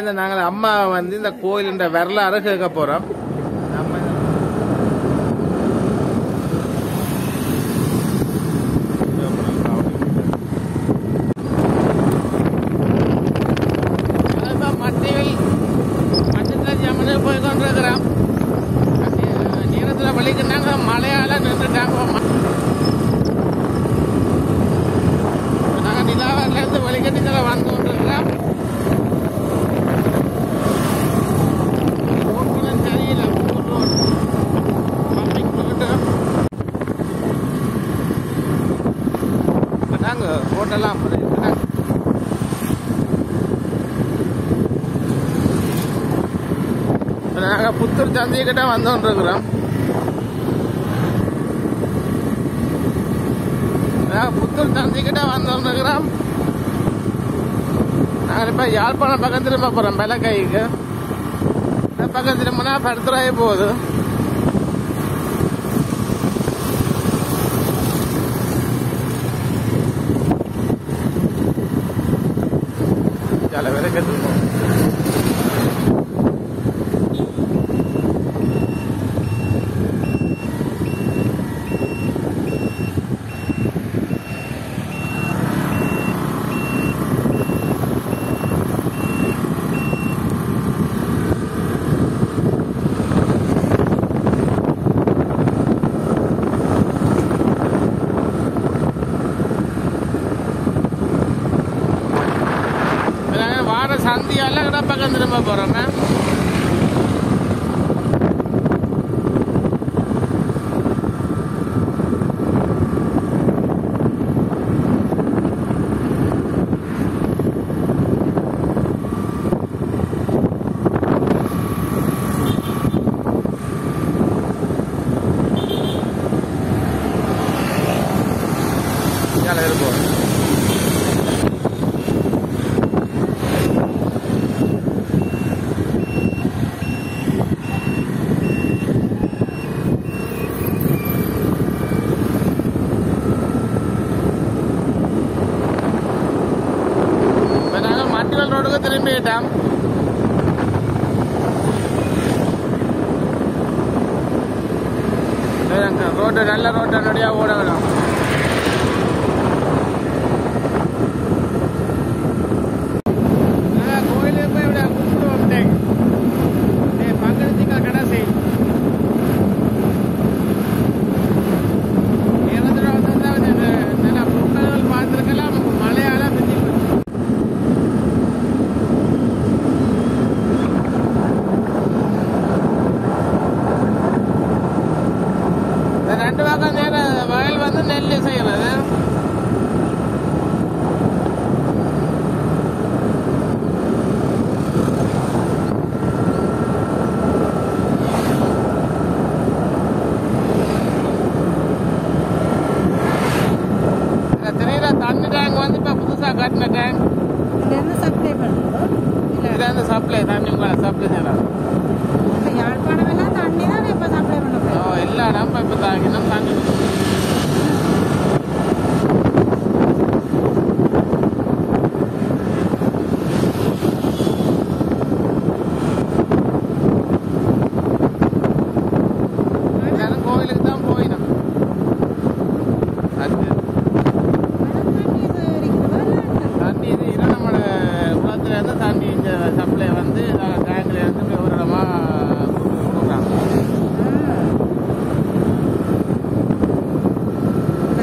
இந்த நாங்கள் அம்மா வந்து இந்த கோயிலுன்ற வரலாறு கேட்க போறோம். போய் கொண்டிருக்கிறோம். நேரத்தில் வலிக்குனாங்க, மழையால நின்றுட்டாங்க. நாங்கள் நிலாவரிலேருந்து வலிக்கட்டுக்களை வந்து கொண்டிருக்கிறோம். சரியில்லை, நாங்க ரோட்டெல்லாம் நாங்கள் புத்தூர் சந்தைக்கிட்ட வந்துருக்கிறோம். புத்தூர் சந்தைக்கிட்ட வந்துருக்கிறோம். நாங்கள் இப்போ யாழ்ப்பாணம் பக்கம் திரும்ப போகிறோம். வெள்ளக்கைக்கு பக்கம் திரும்பினா படுத்துறாயே போகுது. வேலை கற்றுப்போம். சந்தியால கூட பக்கம் திரும்ப போறோங்க. இருக்கும் ரோடுக்கு திரும்பிட்டோம். ரோடு நல்ல ரோட்டு நடியா ஓடலாம். கோயிலுக்கு போய் இப்படி கும்பிட்டு வந்துட்டேன். பக்கத்துக்கு கடைசி நேரத்தில் வந்து நல்லா பொங்கல்கள் பார்த்துருக்கலாம். மழையால பிடிச்சி ரெண்டு பக்கம் நேரம் வயல் வந்து நெல் செய்யறது. தெரியுற தண்ணி டேங்க் வந்து இப்ப புதுசா கட்டின டேங்க். சப்ளை பண்ணுறோம். இதான் சப்ளை தண்ணி சப்ளை செய்யலாம். யாழ்ப்பாணம் எல்லாம் தண்ணி தான் இப்ப சப்ளை பண்ணுறோம். எல்லா இடம் இப்ப தாங்கினோம் தண்ணி. கோவிலுக்கு தான் போயிடும். தண்ணி இது இரண்டமலை குளத்துல இருந்து தண்ணி இந்த சப்ளை வந்து டேங்க்ல இருந்து ஒரு இடமா கொடுக்குறாங்க.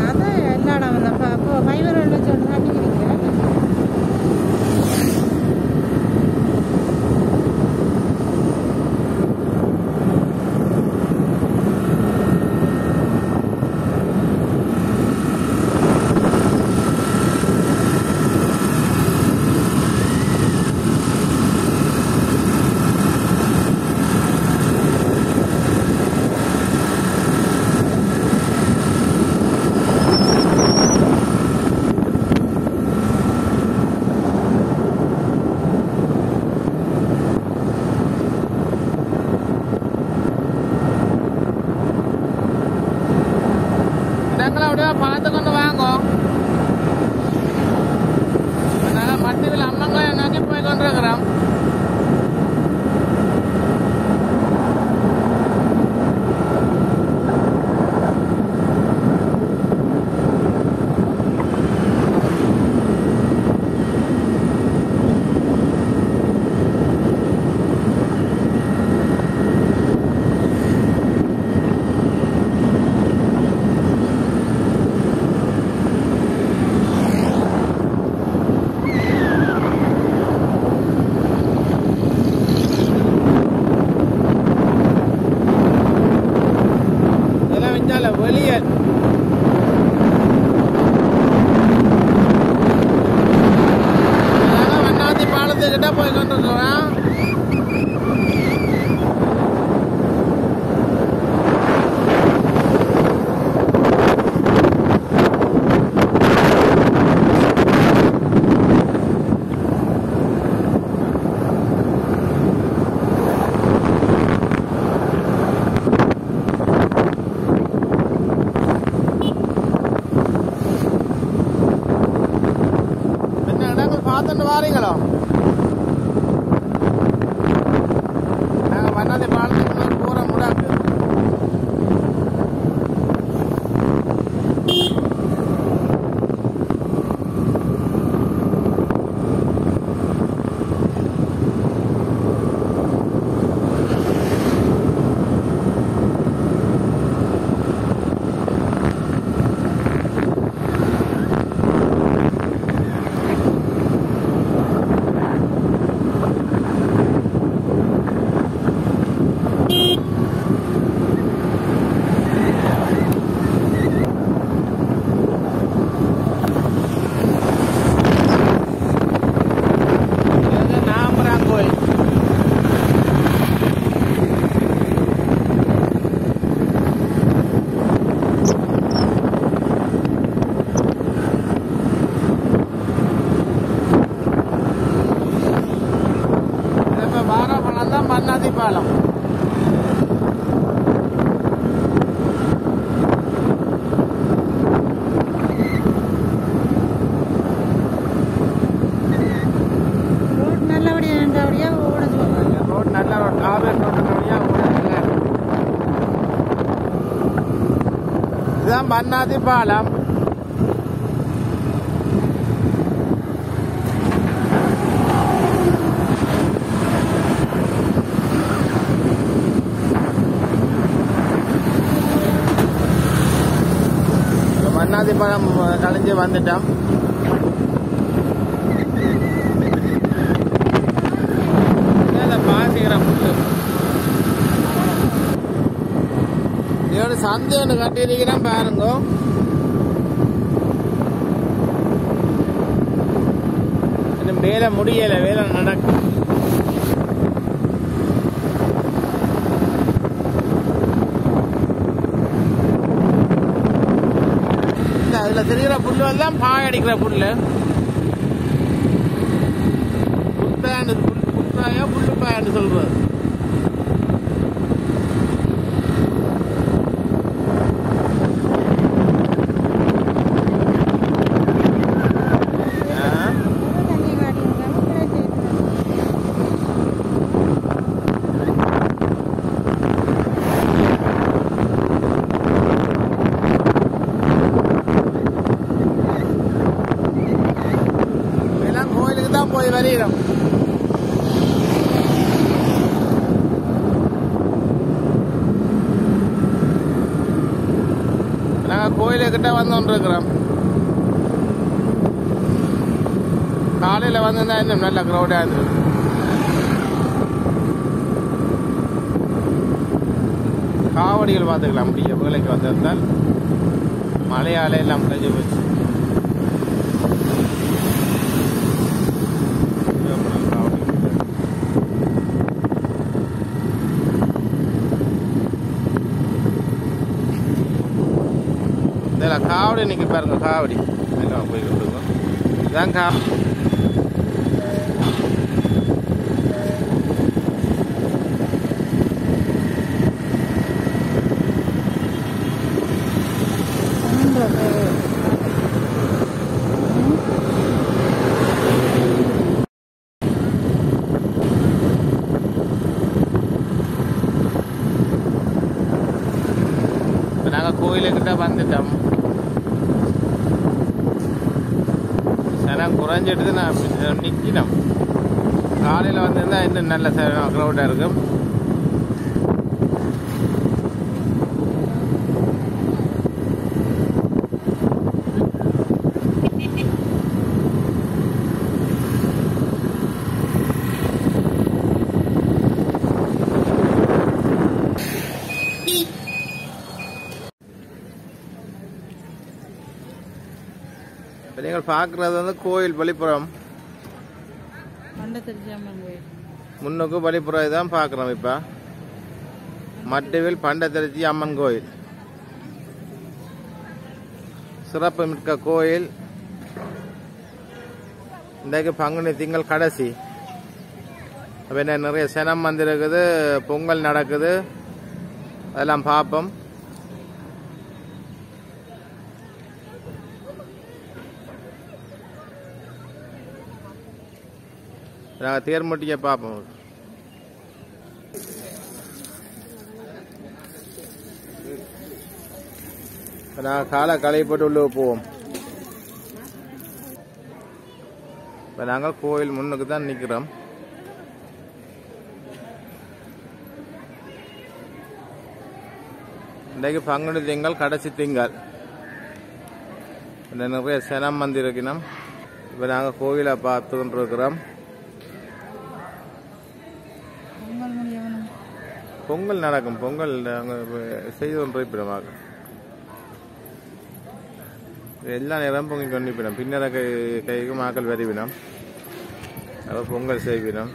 அதான் எல்லா இடம் அப்போ ஃபைவர் வச்சு தண்ணி கிடைக்கிறேன். மன்னாதி பாலம். இதுதான் மன்னாதி பாலம். மன்னாதி பாலம் கழிஞ்சு வந்துட்டோம். பாசிக்கிறோம். இதோட சந்தை ஒன்று கட்டியிருக்கிறேன் பாருங்க. வேலை முடியல, வேலை நடக்கும். அதுல தெரிகிற புல்லு எல்லாம் பாய் அடிக்கிற புல்லு. புல்பாயா புல்லுப்பாயான்னு சொல்றது. போய் வரையிடும். நாங்கள் கோயிலுக்கிட்ட வந்துருக்கிறோம். காலையில் வந்திருந்தா இன்னும் நல்ல க்ரௌடாக இருந்தது. காவடிகள் பார்த்துக்கலாம். முடிய வேலைக்கு வந்திருந்தால் மழையால எல்லாம் முடிஞ்சு போச்சு. காவடி இன்னைக்கு பாருங்க, காவடி எல்லாம் போய்கிட்டு இருக்கோம். இதுதான் நாங்கள் கோயிலுக்கிட்ட வந்துட்டோம். குறைஞ்சிட்டு நான் நிற்கணும். காலையில் வந்திருந்தா இன்னும் நல்ல க்ரௌடாக இருக்கும். நீங்கள் பார்க்கறது வந்து கோயில் பள்ளிப்புறம். முன்னுக்கு பள்ளிப்புறம் இதுதான் பார்க்குறோம். இப்போ மட்டுவில் பண்டத்தரிச்சி அம்மன் கோயில், சிறப்பு மிக்க கோயில். இன்றைக்கு பங்குனி திங்கள் கடைசி. என்ன நிறைய சனம் வந்திருக்குது, பொங்கல் நடக்குது, அதெல்லாம் பார்ப்போம். நாங்கள் தேர்முட்டியை பார்ப்போம். நாங்கள் காலை களையை போட்டு உள்ள போவோம். இப்போ நாங்கள் கோயில் முன்னுக்கு தான் நிற்கிறோம். இன்றைக்கு பங்குனி திங்கள் கடைசி திங்கள். நிறைய சனம் வந்திருக்கணும். இப்போ நாங்கள் கோயிலை பார்த்து கொண்டிருக்கிறோம். பொங்கல் நடக்கும். பொங்கல் நாங்கள் செய்து கொண்டிருக்கிறோம். எல்லா நேரம் பொங்கல் கொண்டிருப்பினோம். பின்னர கைக்கு மாக்கள் வரிவினோம். அப்போ பொங்கல் செய்வினோம்.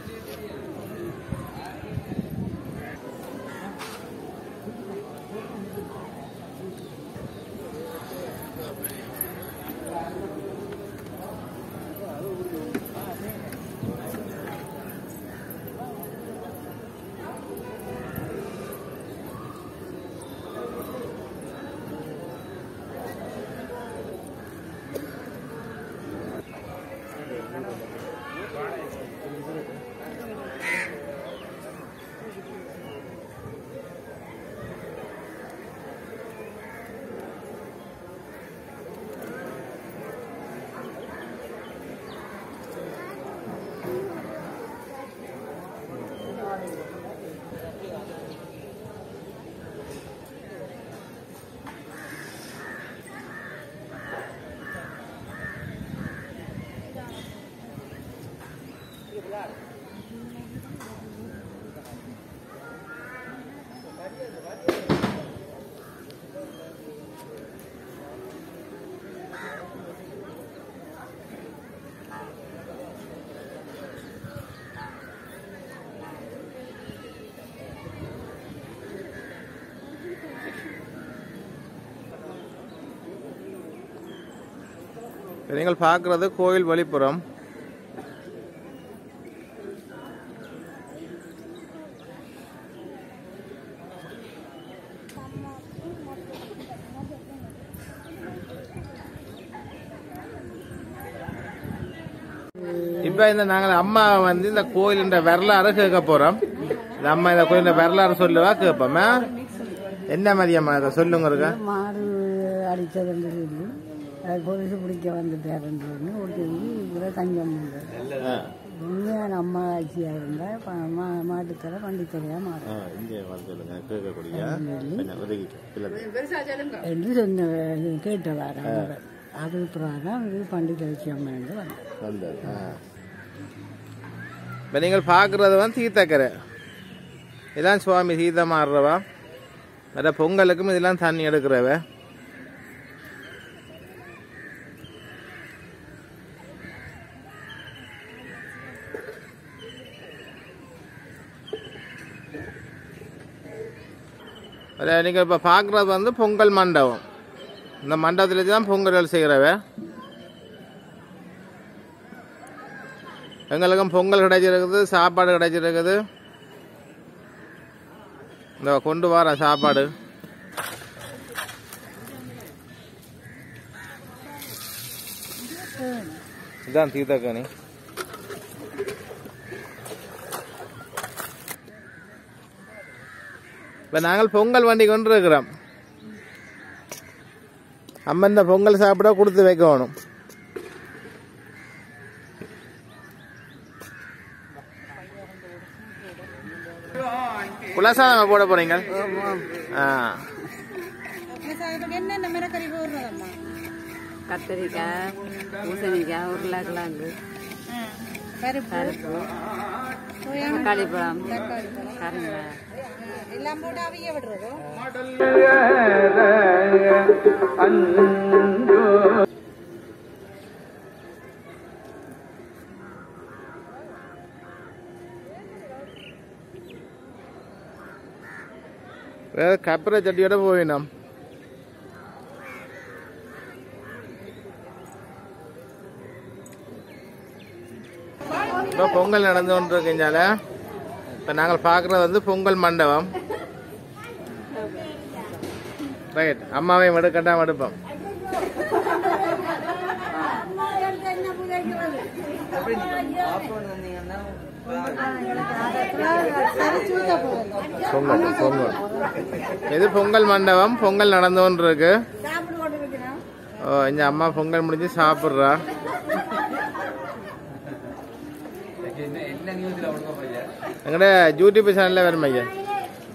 நீங்கள் பார்க்குறது கோயில் வெளிப்புறம். இப்போ இந்த நாங்கள் அம்மா வந்து இந்த கோயிலின் வரலாறு கேட்க போகிறோம். நம்ம இந்த கோயிலின் வரலாறு சொல்லுவா கேட்போமே. என்ன மதியம்மா அதை சொல்லுங்க. மாடு அடித்ததுன்னு சொல்லி பொலிசு பிடிக்க வந்துட்டாருன்னு ஒருத்தர் தஞ்சம் உண்மையான அம்மா ஆட்சியாக இருந்தால் மாட்டுத்தலை பண்டித்தலையாக மாறும் என்று சொன்ன கேட்டவார். அது பிரகாரம் இது பண்டிகை அம்மா என்று வந்தது. இப்போ நீங்கள் பார்க்குறது வந்து தீர்த்தக்கரை. இதான் சுவாமி சீதை மாறுறவா. வேற பொங்கலுக்கும் இதெல்லாம் தண்ணி எடுக்கிறவ. நீங்கள் இப்போ பார்க்குறது வந்து பொங்கல் மண்டபம். இந்த மண்டபத்துல தான் பொங்கல் செய்கிறவ. எங்களுக்கும் பொங்கல் கிடைச்சிருக்குது, சாப்பாடு கிடைச்சிருக்குது. இந்த கொண்டு வர சாப்பாடு இதான் தீர்த்தக்கனி. இப்போ நாங்கள் பொங்கல் வண்டி கொண்டு இருக்கிறோம். அம்மன் இந்த பொங்கல் சாப்பிட கொடுத்து வைக்கணும். குலசாதம் போட போறீங்க. கத்திரிக்காய், பூசணிக்காய், உருளைக்கிழங்கு, பருப்பு, தக்காளி பழம், கருங்காய் எல்லாம் போட்டு அவிய விடுறதோ. வேற கப்பரை சட்டியோட போயினோம். இப்போ பொங்கல் நடந்து கொண்டிருக்கீங்க. இப்போ நாங்கள் பார்க்குறது வந்து பொங்கல் மண்டபம். ரைட், அம்மாவையும் எடுக்கட்டாம எடுப்போம். பொங்கல் பொங்கல் இது பொங்கல் மண்டபம். பொங்கல் நடந்து கொண்டிருக்கு. ஓ, இந்த அம்மா பொங்கல் முடிஞ்சு சாப்பிட்றா. எங்கட யூடியூப் சேனல்ல வருமா ஐயா?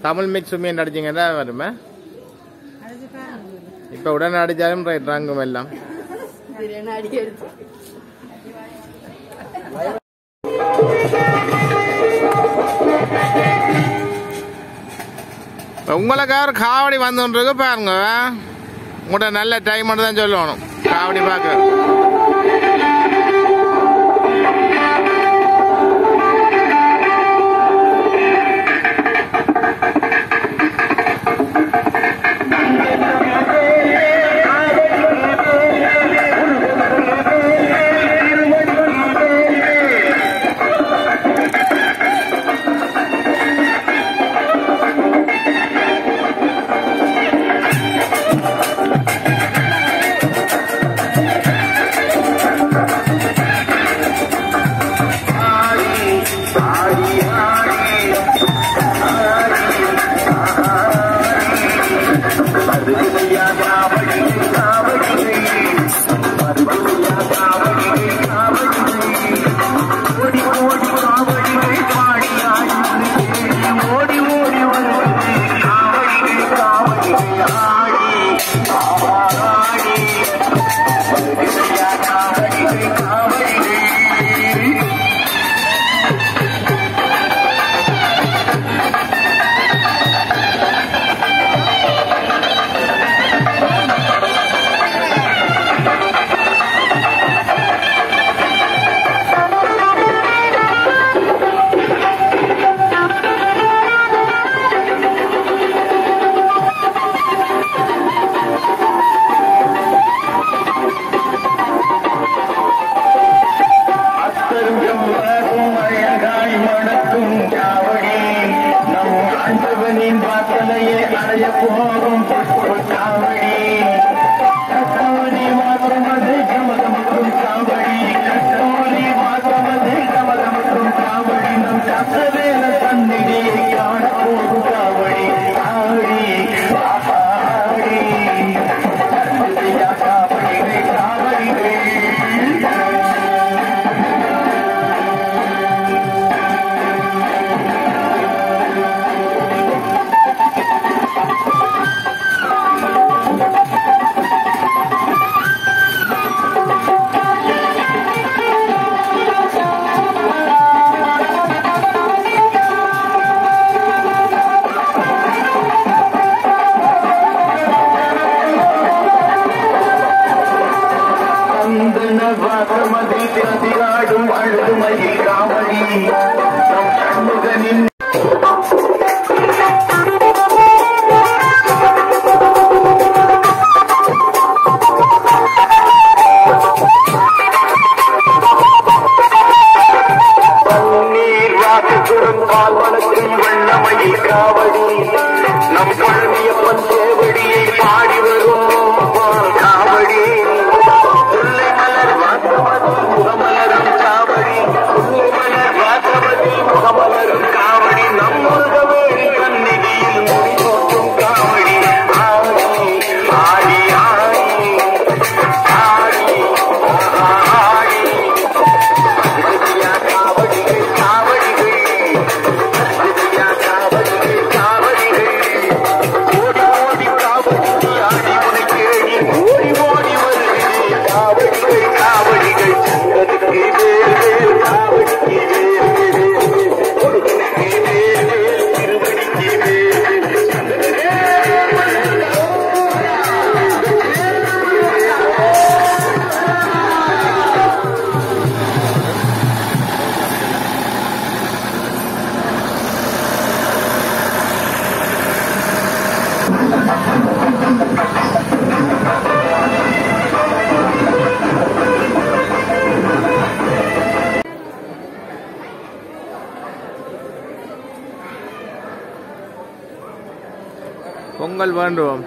தமிழ் மிக்ஸ் சுமியன் அடிச்சிங்கன்னா வருமா? இப்போ உடனே அடிச்சாலும் ரைட் ராங்கும் எல்லாம். உங்களுக்காக காவடி வந்துருக்கு பாருங்க. உங்கள்கிட்ட நல்ல டைம் மட்டும் தான் சொல்லணும் காவடி பார்க்க. பொங்கல் வேண்டுவோம்.